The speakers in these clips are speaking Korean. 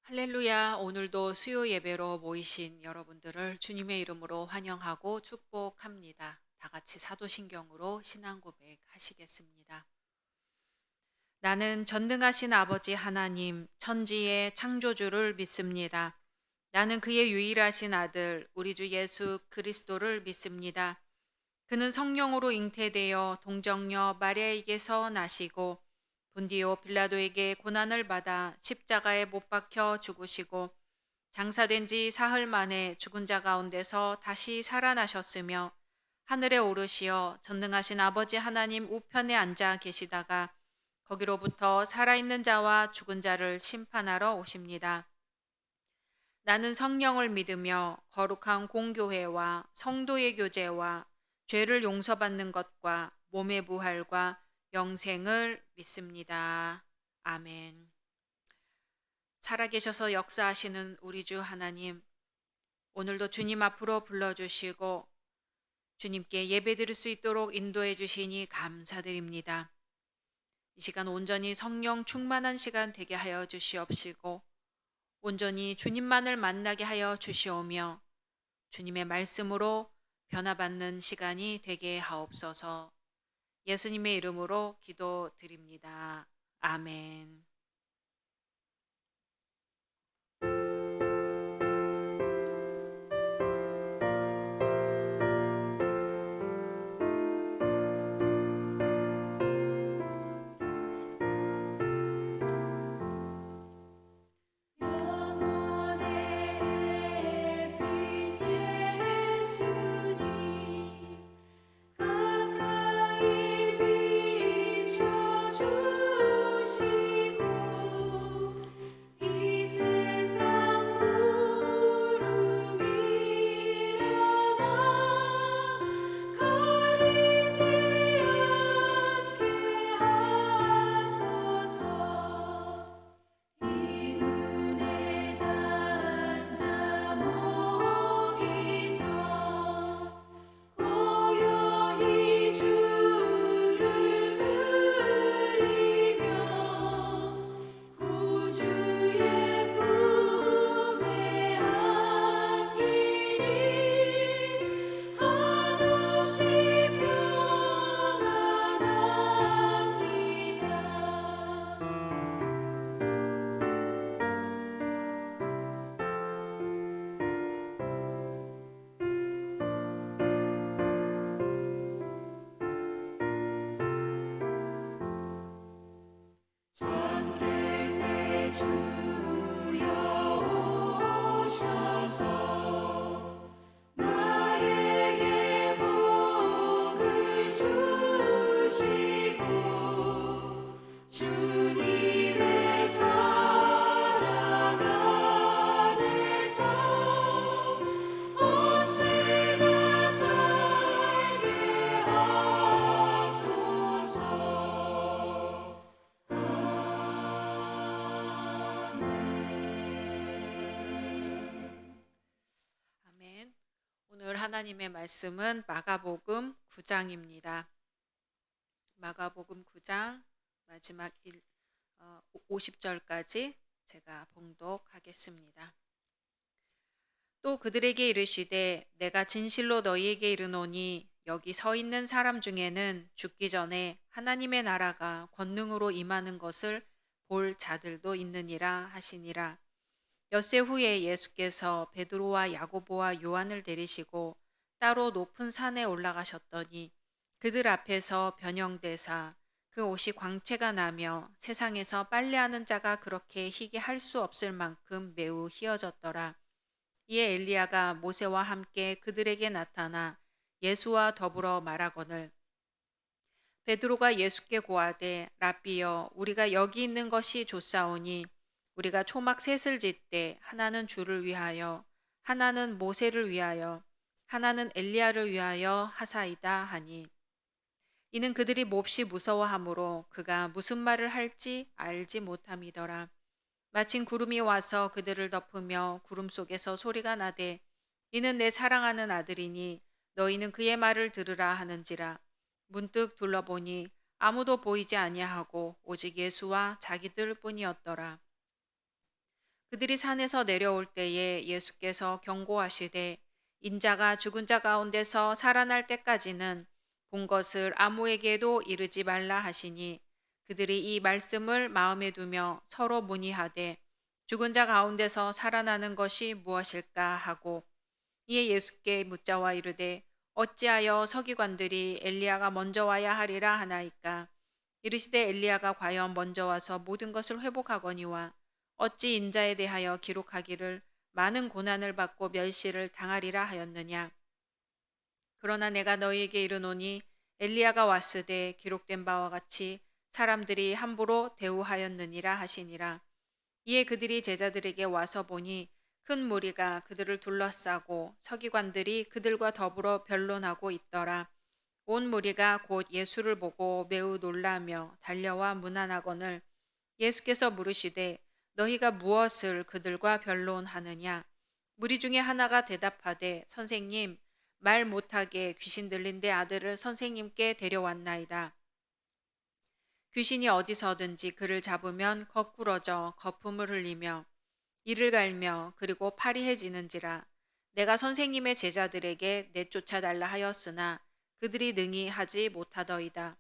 할렐루야, 오늘도 수요 예배로 모이신 여러분들을 주님의 이름으로 환영하고 축복합니다. 다 같이 사도신경으로 신앙 고백 하시겠습니다. 나는 전능하신 아버지 하나님, 천지의 창조주를 믿습니다. 나는 그의 유일하신 아들, 우리 주 예수 그리스도를 믿습니다. 그는 성령으로 잉태되어 동정녀 마리아에게서 나시고 본디오 빌라도에게 고난을 받아 십자가에 못 박혀 죽으시고 장사된 지 사흘 만에 죽은 자 가운데서 다시 살아나셨으며 하늘에 오르시어 전능하신 아버지 하나님 우편에 앉아 계시다가 거기로부터 살아있는 자와 죽은 자를 심판하러 오십니다. 나는 성령을 믿으며 거룩한 공교회와 성도의 교제와 죄를 용서받는 것과 몸의 부활과 영생을 믿습니다. 아멘. 살아계셔서 역사하시는 우리 주 하나님, 오늘도 주님 앞으로 불러주시고 주님께 예배드릴 수 있도록 인도해 주시니 감사드립니다. 이 시간 온전히 성령 충만한 시간 되게 하여 주시옵시고 온전히 주님만을 만나게 하여 주시오며 주님의 말씀으로 변화받는 시간이 되게 하옵소서. 예수님의 이름으로 기도드립니다. 아멘. 영원의 빛 예수님 가까이 비춰주시고 이 세상 구름 일어나 가리지 않게 하소서. 이 눈에 단 자 모기 전 고요히 주를 그리며 구주의 품에 안기니 한없이 평안합니다. 잠들 때 주여 오셔서 나에게 복을 주시고 주님의 사랑 안에서 언제나 살게 하소서. 아멘. 오늘 하나님의 말씀은 마가복음 9장입니다. 마가복음 9장 마지막 50절까지 제가 봉독하겠습니다. 또 그들에게 이르시되 내가 진실로 너희에게 이르노니 여기 서 있는 사람 중에는 죽기 전에 하나님의 나라가 권능으로 임하는 것을 볼 자들도 있느니라 하시니라. 엿새 후에 예수께서 베드로와 야고보와 요한을 데리시고 따로 높은 산에 올라가셨더니 그들 앞에서 변형되사 그 옷이 광채가 나며 세상에서 빨래하는 자가 그렇게 희게 할 수 없을 만큼 매우 희어졌더라. 이에 엘리야가 모세와 함께 그들에게 나타나 예수와 더불어 말하거늘 베드로가 예수께 고하되 랍비여 우리가 여기 있는 것이 좋사오니 우리가 초막 셋을 짓되 하나는 주를 위하여 하나는 모세를 위하여 하나는 엘리야를 위하여 하사이다 하니 이는 그들이 몹시 무서워하므로 그가 무슨 말을 할지 알지 못함이더라. 마침 구름이 와서 그들을 덮으며 구름 속에서 소리가 나되 이는 내 사랑하는 아들이니 너희는 그의 말을 들으라 하는지라. 문득 둘러보니 아무도 보이지 아니하고 오직 예수와 자기들 뿐이었더라. 그들이 산에서 내려올 때에 예수께서 경고하시되 인자가 죽은 자 가운데서 살아날 때까지는 본 것을 아무에게도 이르지 말라 하시니 그들이 이 말씀을 마음에 두며 서로 문의하되 죽은 자 가운데서 살아나는 것이 무엇일까 하고 이에 예수께 묻자와 이르되 어찌하여 서기관들이 엘리야가 먼저 와야 하리라 하나이까 이르시되 엘리야가 과연 먼저 와서 모든 것을 회복하거니와 어찌 인자에 대하여 기록하기를 많은 고난을 받고 멸시를 당하리라 하였느냐. 그러나 내가 너희에게 이르노니 엘리야가 왔으되 기록된 바와 같이 사람들이 함부로 대우하였느니라 하시니라. 이에 그들이 제자들에게 와서 보니 큰 무리가 그들을 둘러싸고 서기관들이 그들과 더불어 변론하고 있더라. 온 무리가 곧 예수를 보고 매우 놀라며 달려와 문안하거늘 예수께서 물으시되 너희가 무엇을 그들과 변론하느냐. 무리 중에 하나가 대답하되 선생님 말 못하게 귀신 들린 내 아들을 선생님께 데려왔나이다. 귀신이 어디서든지 그를 잡으면 거꾸러져 거품을 흘리며 이를 갈며 그리고 파리해지는지라. 내가 선생님의 제자들에게 내쫓아달라 하였으나 그들이 능히 하지 못하더이다.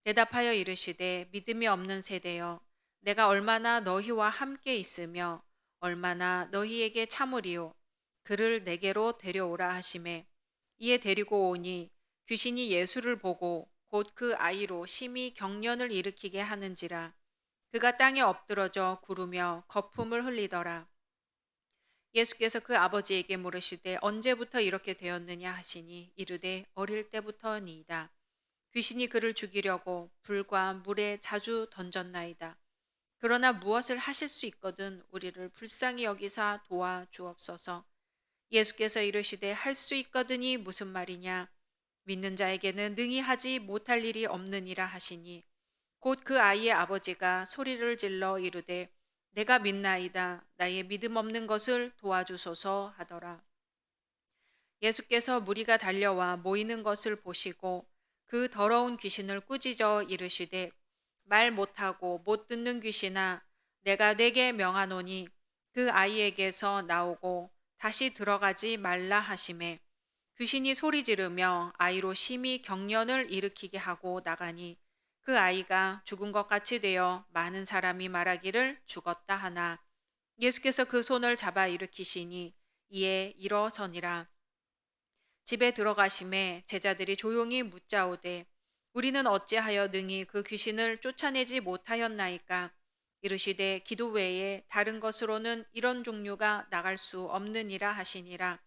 대답하여 이르시되 믿음이 없는 세대여 내가 얼마나 너희와 함께 있으며 얼마나 너희에게 참으리요. 그를 내게로 데려오라 하시매 이에 데리고 오니 귀신이 예수를 보고 곧 그 아이로 심히 경련을 일으키게 하는지라. 그가 땅에 엎드러져 구르며 거품을 흘리더라. 예수께서 그 아버지에게 물으시되 언제부터 이렇게 되었느냐 하시니 이르되 어릴 때부터니이다. 귀신이 그를 죽이려고 불과 물에 자주 던졌나이다. 그러나 무엇을 하실 수 있거든 우리를 불쌍히 여기사 도와 주옵소서. 예수께서 이르시되 할 수 있거든이 무슨 말이냐. 믿는 자에게는 능히 하지 못할 일이 없느니라 하시니 곧 그 아이의 아버지가 소리를 질러 이르되 내가 믿나이다. 나의 믿음 없는 것을 도와주소서 하더라. 예수께서 무리가 달려와 모이는 것을 보시고 그 더러운 귀신을 꾸짖어 이르시되 말 못하고 못 듣는 귀신아 내가 네게 명하노니 그 아이에게서 나오고 다시 들어가지 말라 하시매 귀신이 소리 지르며 아이로 심히 경련을 일으키게 하고 나가니 그 아이가 죽은 것 같이 되어 많은 사람이 말하기를 죽었다 하나 예수께서 그 손을 잡아 일으키시니 이에 일어서니라. 집에 들어가심에 제자들이 조용히 묻자오되 우리는 어찌하여 능히 그 귀신을 쫓아내지 못하였나이까. 이르시되 기도 외에 다른 것으로는 이런 종류가 나갈 수 없느니라 하시니라.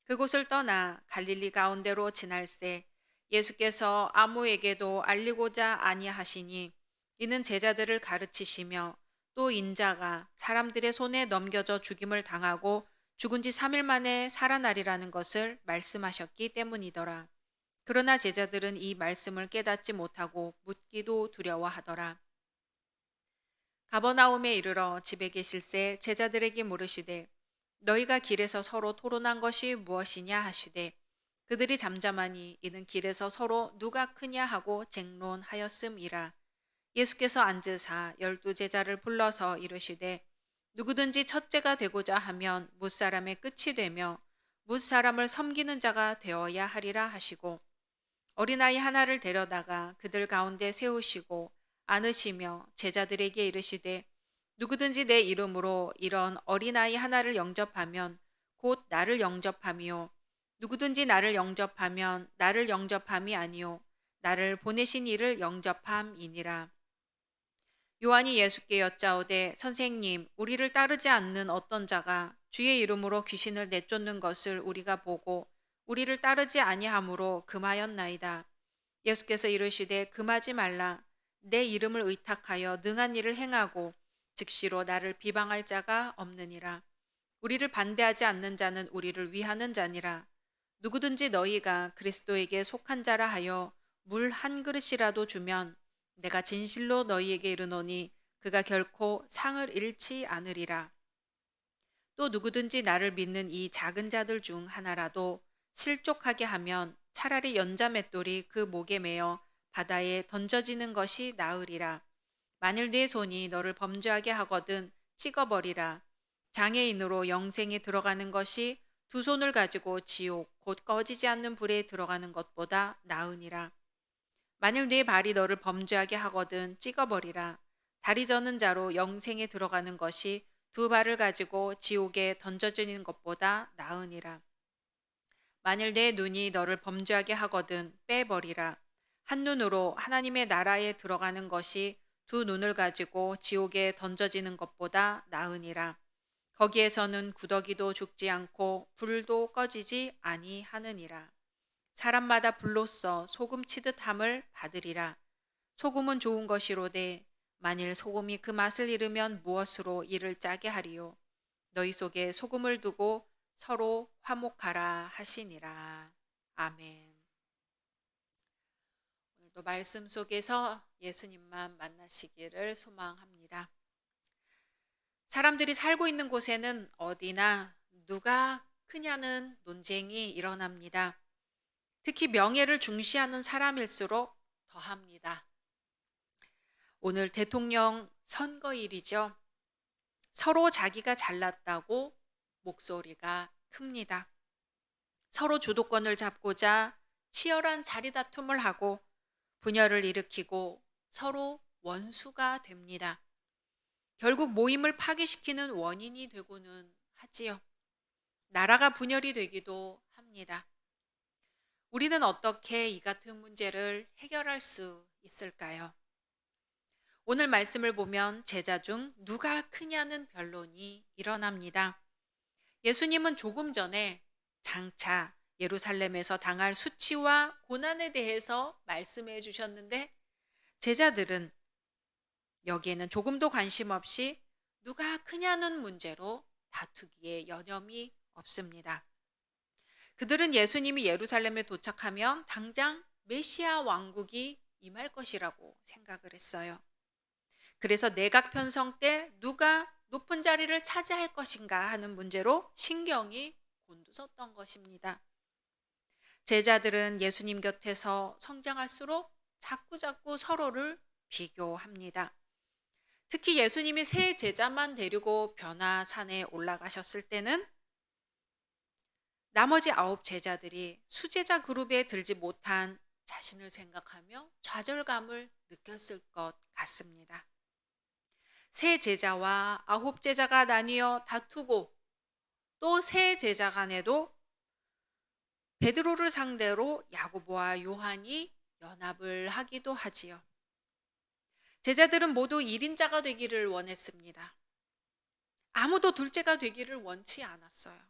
그곳을 떠나 갈릴리 가운데로 지날새 예수께서 아무에게도 알리고자 아니하시니 이는 제자들을 가르치시며 또 인자가 사람들의 손에 넘겨져 죽임을 당하고 죽은 지 3일 만에 살아나리라는 것을 말씀하셨기 때문이더라. 그러나 제자들은 이 말씀을 깨닫지 못하고 묻기도 두려워하더라. 가버나움에 이르러 집에 계실새 제자들에게 물으시되 너희가 길에서 서로 토론한 것이 무엇이냐 하시되 그들이 잠잠하니 이는 길에서 서로 누가 크냐 하고 쟁론하였음이라. 예수께서 앉으사 12 제자를 불러서 이르시되 누구든지 첫째가 되고자 하면 뭇사람의 끝이 되며 뭇사람을 섬기는 자가 되어야 하리라 하시고 어린아이 하나를 데려다가 그들 가운데 세우시고 안으시며 제자들에게 이르시되 누구든지 내 이름으로 이런 어린아이 하나를 영접하면 곧 나를 영접함이요 누구든지 나를 영접하면 나를 영접함이 아니요 나를 보내신 이를 영접함이니라. 요한이 예수께 여짜오되 선생님 우리를 따르지 않는 어떤 자가 주의 이름으로 귀신을 내쫓는 것을 우리가 보고 우리를 따르지 아니하므로 금하였나이다. 예수께서 이르시되 금하지 말라. 내 이름을 의탁하여 능한 일을 행하고 즉시로 나를 비방할 자가 없느니라. 우리를 반대하지 않는 자는 우리를 위하는 자니라. 누구든지 너희가 그리스도에게 속한 자라 하여 물 한 그릇이라도 주면 내가 진실로 너희에게 이르노니 그가 결코 상을 잃지 않으리라. 또 누구든지 나를 믿는 이 작은 자들 중 하나라도 실족하게 하면 차라리 연자 맷돌이 그 목에 매어 바다에 던져지는 것이 나으리라. 만일 네 손이 너를 범죄하게 하거든 찍어버리라. 장애인으로 영생에 들어가는 것이 두 손을 가지고 지옥 곧 꺼지지 않는 불에 들어가는 것보다 나으니라. 만일 네 발이 너를 범죄하게 하거든 찍어버리라. 다리 저는 자로 영생에 들어가는 것이 두 발을 가지고 지옥에 던져지는 것보다 나으니라. 만일 내 눈이 너를 범죄하게 하거든 빼버리라. 한 눈으로 하나님의 나라에 들어가는 것이 두 눈을 가지고 지옥에 던져지는 것보다 나으니라. 거기에서는 구더기도 죽지 않고 불도 꺼지지 아니하느니라. 사람마다 불로써 소금 치듯 함을 받으리라. 소금은 좋은 것이로되 만일 소금이 그 맛을 잃으면 무엇으로 이를 짜게 하리요. 너희 속에 소금을 두고 서로 화목하라 하시니라. 아멘. 오늘도 말씀 속에서 예수님만 만나시기를 소망합니다. 사람들이 살고 있는 곳에는 어디나 누가 크냐는 논쟁이 일어납니다. 특히 명예를 중시하는 사람일수록 더합니다. 오늘 대통령 선거일이죠. 서로 자기가 잘났다고 목소리가 큽니다. 서로 주도권을 잡고자 치열한 자리 다툼을 하고 분열을 일으키고 서로 원수가 됩니다. 결국 모임을 파괴시키는 원인이 되고는 하지요. 나라가 분열이 되기도 합니다. 우리는 어떻게 이 같은 문제를 해결할 수 있을까요? 오늘 말씀을 보면 제자 중 누가 크냐는 변론이 일어납니다. 예수님은 조금 전에 장차 예루살렘에서 당할 수치와 고난에 대해서 말씀해 주셨는데 제자들은 여기에는 조금도 관심 없이 누가 크냐는 문제로 다투기에 여념이 없습니다. 그들은 예수님이 예루살렘에 도착하면 당장 메시아 왕국이 임할 것이라고 생각을 했어요. 그래서 내각 편성 때 누가 높은 자리를 차지할 것인가 하는 문제로 신경이 곤두섰던 것입니다. 제자들은 예수님 곁에서 성장할수록 자꾸자꾸 서로를 비교합니다. 특히 예수님이 세 제자만 데리고 변화산에 올라가셨을 때는 나머지 9 제자들이 수제자 그룹에 들지 못한 자신을 생각하며 좌절감을 느꼈을 것 같습니다. 세 제자와 9 제자가 나뉘어 다투고 또 세 제자 간에도 베드로를 상대로 야고보와 요한이 연합을 하기도 하지요. 제자들은 모두 1인자가 되기를 원했습니다. 아무도 둘째가 되기를 원치 않았어요.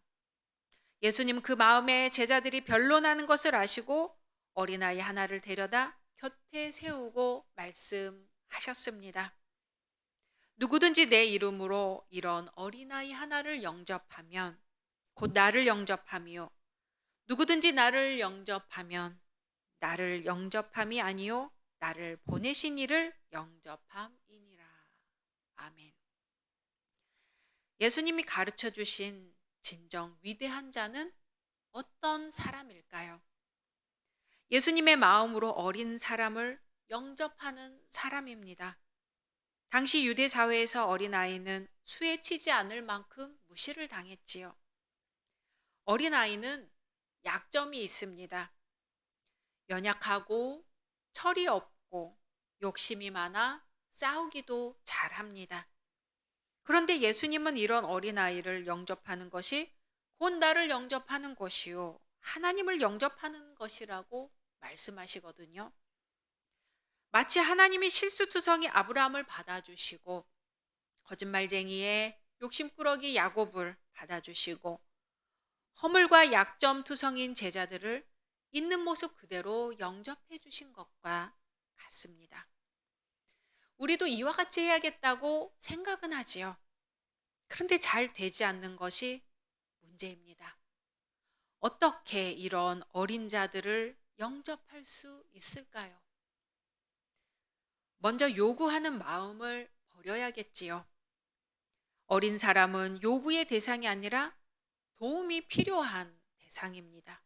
예수님 그 마음에 제자들이 변론하는 것을 아시고 어린아이 하나를 데려다 곁에 세우고 말씀하셨습니다. 누구든지 내 이름으로 이런 어린아이 하나를 영접하면 곧 나를 영접하며 누구든지 나를 영접하면 나를 영접함이 아니요 나를 보내신 이를 영접함이니라. 아멘. 예수님이 가르쳐 주신 진정 위대한 자는 어떤 사람일까요? 예수님의 마음으로 어린 사람을 영접하는 사람입니다. 당시 유대 사회에서 어린아이는 수에 치지 않을 만큼 무시를 당했지요. 어린아이는 약점이 있습니다. 연약하고 철이 없고 욕심이 많아 싸우기도 잘합니다. 그런데 예수님은 이런 어린아이를 영접하는 것이 곧 나를 영접하는 것이요 하나님을 영접하는 것이라고 말씀하시거든요. 마치 하나님이 실수투성이 아브라함을 받아주시고 거짓말쟁이의 욕심꾸러기 야곱을 받아주시고 허물과 약점투성인 제자들을 있는 모습 그대로 영접해 주신 것과 같습니다. 우리도 이와 같이 해야겠다고 생각은 하지요. 그런데 잘 되지 않는 것이 문제입니다. 어떻게 이런 어린 자들을 영접할 수 있을까요? 먼저 요구하는 마음을 버려야겠지요. 어린 사람은 요구의 대상이 아니라 도움이 필요한 대상입니다.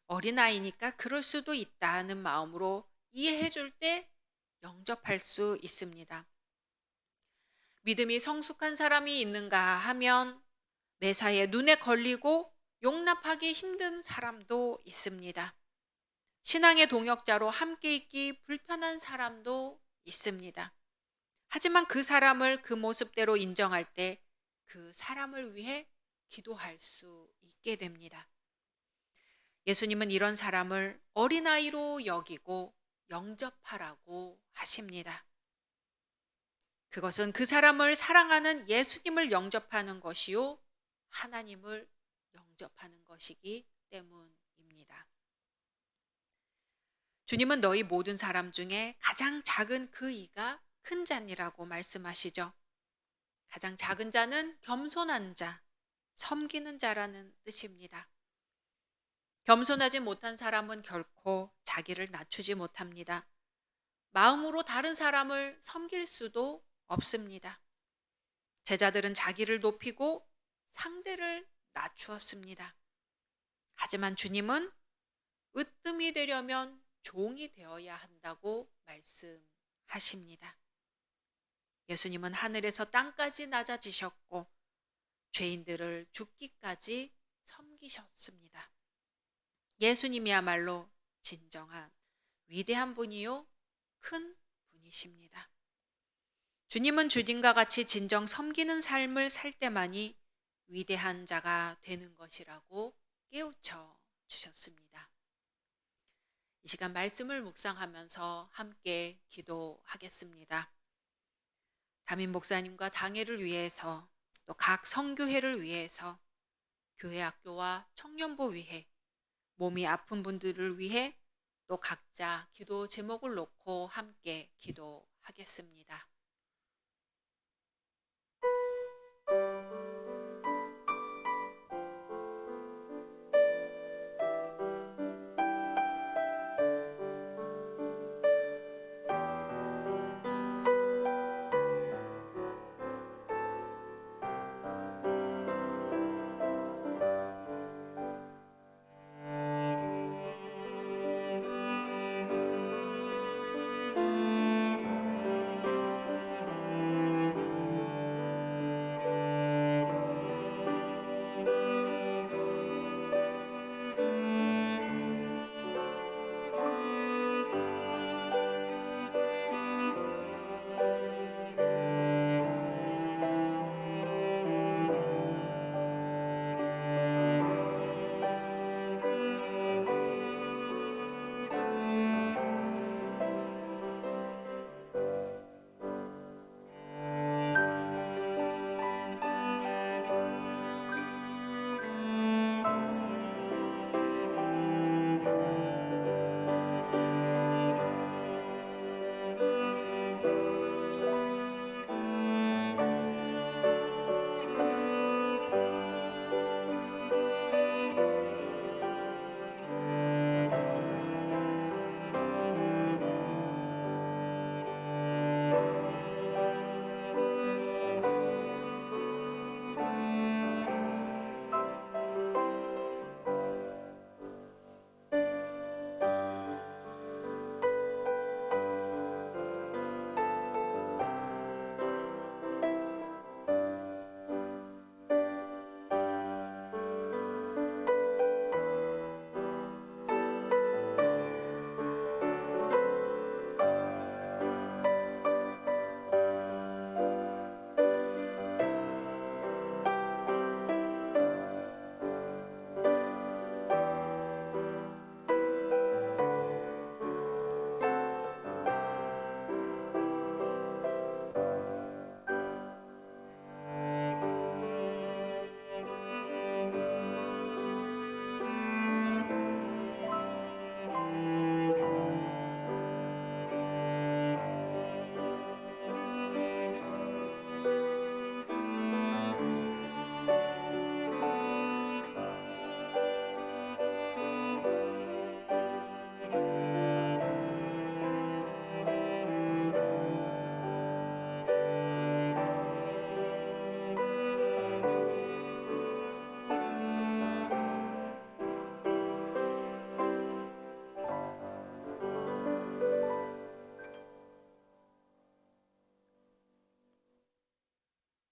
어린아이니까 그럴 수도 있다는 마음으로 이해해 줄 때 영접할 수 있습니다. 믿음이 성숙한 사람이 있는가 하면 매사에 눈에 걸리고 용납하기 힘든 사람도 있습니다. 신앙의 동역자로 함께 있기 불편한 사람도 있습니다. 하지만 그 사람을 그 모습대로 인정할 때 그 사람을 위해 기도할 수 있게 됩니다. 예수님은 이런 사람을 어린아이로 여기고 영접하라고 하십니다. 그것은 그 사람을 사랑하는 예수님을 영접하는 것이요, 하나님을 영접하는 것이기 때문입니다. 주님은 너희 모든 사람 중에 가장 작은 그 이가 큰 자니라고 말씀하시죠. 가장 작은 자는 겸손한 자, 섬기는 자라는 뜻입니다. 겸손하지 못한 사람은 결코 자기를 낮추지 못합니다. 마음으로 다른 사람을 섬길 수도 없습니다. 제자들은 자기를 높이고 상대를 낮추었습니다. 하지만 주님은 으뜸이 되려면 종이 되어야 한다고 말씀하십니다. 예수님은 하늘에서 땅까지 낮아지셨고 죄인들을 죽기까지 섬기셨습니다. 예수님이야말로 진정한 위대한 분이요, 큰 분이십니다. 주님은 주님과 같이 진정 섬기는 삶을 살 때만이 위대한 자가 되는 것이라고 깨우쳐 주셨습니다. 이 시간 말씀을 묵상하면서 함께 기도하겠습니다. 담임 목사님과 당회를 위해서, 또 각 성교회를 위해서, 교회 학교와 청년부 위해, 몸이 아픈 분들을 위해 또 각자 기도 제목을 놓고 함께 기도하겠습니다.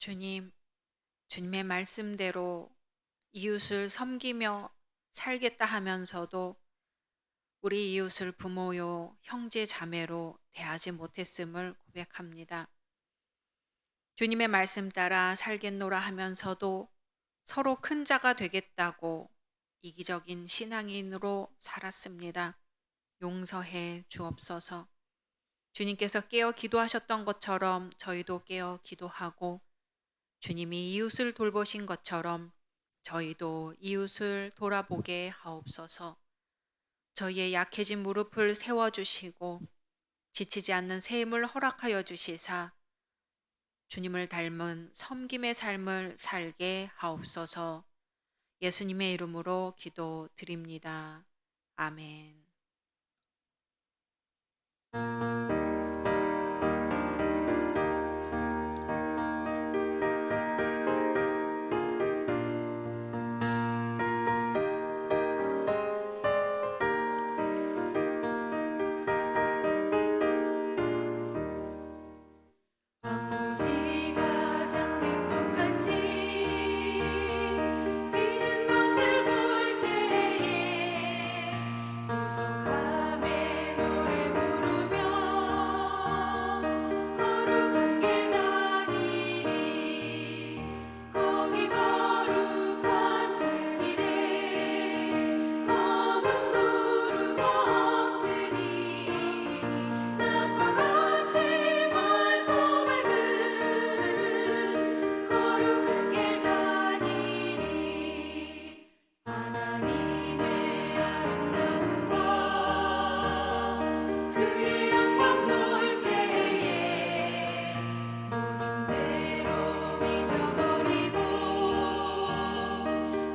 주님, 주님의 말씀대로 이웃을 섬기며 살겠다 하면서도 우리 이웃을 부모요, 형제, 자매로 대하지 못했음을 고백합니다. 주님의 말씀 따라 살겠노라 하면서도 서로 큰 자가 되겠다고 이기적인 신앙인으로 살았습니다. 용서해 주옵소서. 주님께서 깨어 기도하셨던 것처럼 저희도 깨어 기도하고 주님이 이웃을 돌보신 것처럼 저희도 이웃을 돌아보게 하옵소서. 저희의 약해진 무릎을 세워주시고 지치지 않는 새 힘을 허락하여 주시사 주님을 닮은 섬김의 삶을 살게 하옵소서. 예수님의 이름으로 기도드립니다. 아멘. 아버지가 잡힌 것 같이 비는 것을 볼 때에 구속함에 노래 부르며 거룩한 길 다니리 거기 거룩한 그 길에 검은 구름 없으니 낮과 같이 맑고 맑은 거룩한 길 다니리 하나님의 아름다움과 그의 영광 볼 때에 모든 괴로움 잊어버리고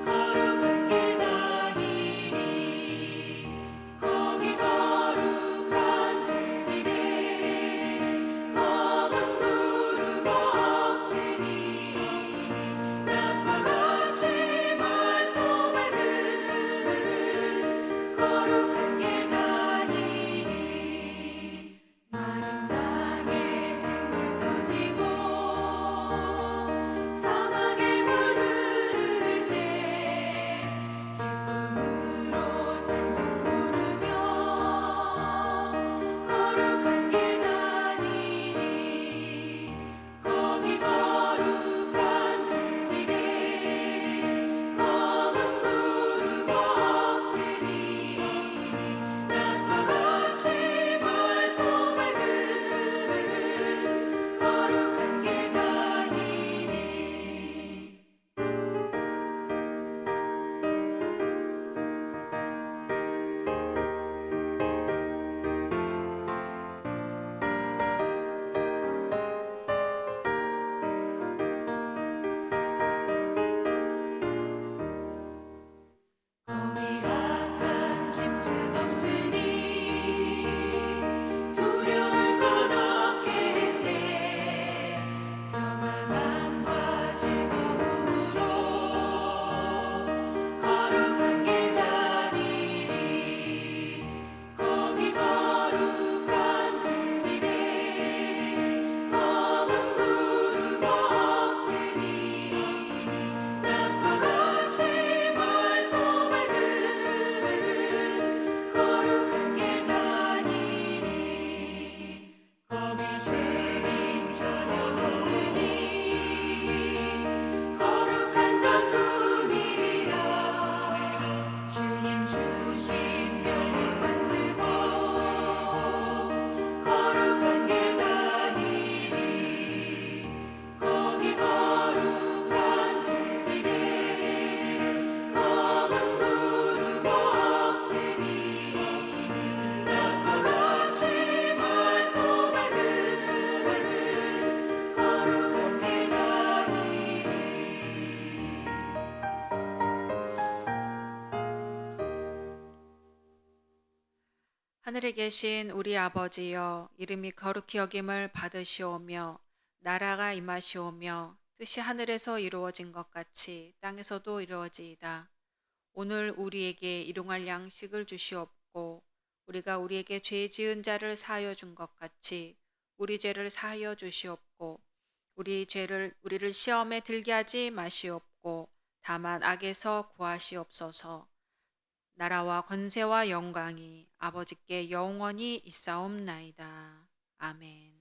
거룩한 길 다니리 거기 거룩한 그 길에 검은 구름 없으니 낮과 같이 맑고 맑은 거룩한 길 다니리 마른 땅에 샘물 터지고 사막에 물 흐를 때 기쁨으로 찬송 부르며 거룩한 길 다니리 거기 거룩한 그 길에 검은 구름 없으니 낮과 같이 맑고 맑은 거룩한 길 다니리 거기 악한 짐승 없으니 두려울 것 없겠네 평안함과 즐거움으로 거룩한 길 다니리 거기 거룩한 그 길에 검은 구름 없으니 낮과 같이 맑고 맑은 거룩한 길 다니리 거기 죄인 전혀 없으니 거룩한 전뿐이라 주님 주신 명령만 쓰고 거룩한 길 다니리 거기 거룩한 그 길에 검은 구름 없으니 낮과 같이 맑고 맑은 거룩한 길 다니리 하늘에 계신 우리 아버지여, 이름이 거룩히 여김을 받으시오며 나라가 임하시오며 뜻이 하늘에서 이루어진 것 같이 땅에서도 이루어지이다. 오늘 우리에게 일용할 양식을 주시옵고 우리가 우리에게 죄 지은 자를 사하여 준 것 같이 우리 죄를 사하여 주시옵고 우리를 시험에 들게 하지 마시옵고 다만 악에서 구하시옵소서. 나라와 권세와 영광이 아버지께 영원히 있사옵나이다. 아멘.